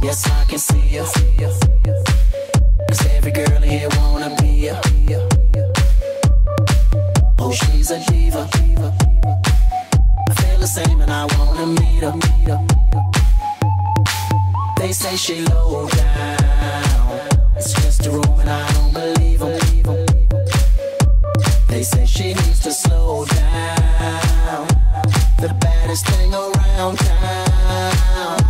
Yes, I can see ya. 'Cause every girl here wanna be ya. Oh, she's a diva. I feel the same and I wanna meet her. They say she low down. It's just a room and I don't believe them. They say she needs to slow down. The baddest thing around town.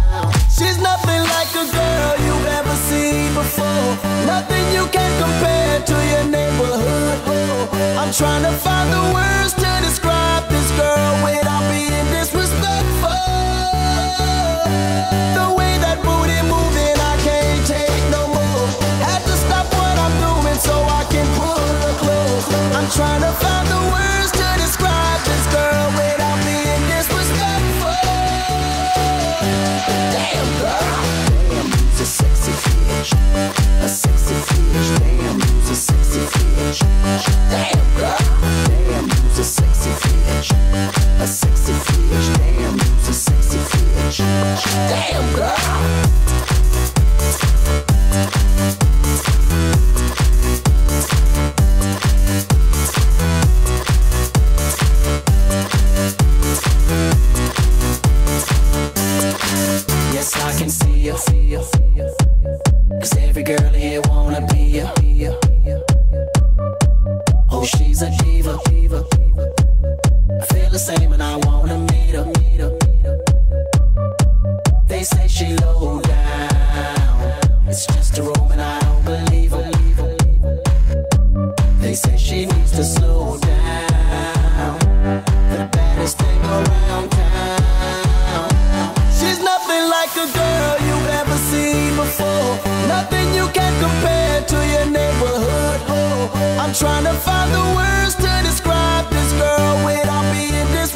She's nothing like a girl you've ever seen before. Nothing you can compare to your neighborhood. I'm trying to find the words to describe this girl without being disrespectful. The way that booty moving, I can't take no more. Had to stop what I'm doing so I can pull her close. I'm trying to find the words to describe this girl without being disrespectful. Damn girl, damn, you's a sexy bitch, a sexy bitch. Damn, you's a sexy bitch. Damn girl, damn, you's a sexy bitch, a sexy bitch. Damn, you's a sexy bitch. Damn girl. Yes, I can see ya. 'Cause every girl here wanna be ya. Oh, she's a diva. I feel the same and I wanna meet her. They say she low down. It's just a room and I don't believe them. They say she needs to slow down. The baddest thing around town. She's nothing like a girl you've ever seen before. Nothing you can compare to your neighborhood. I'm trying to find the words to describe this girl without being disrespectful.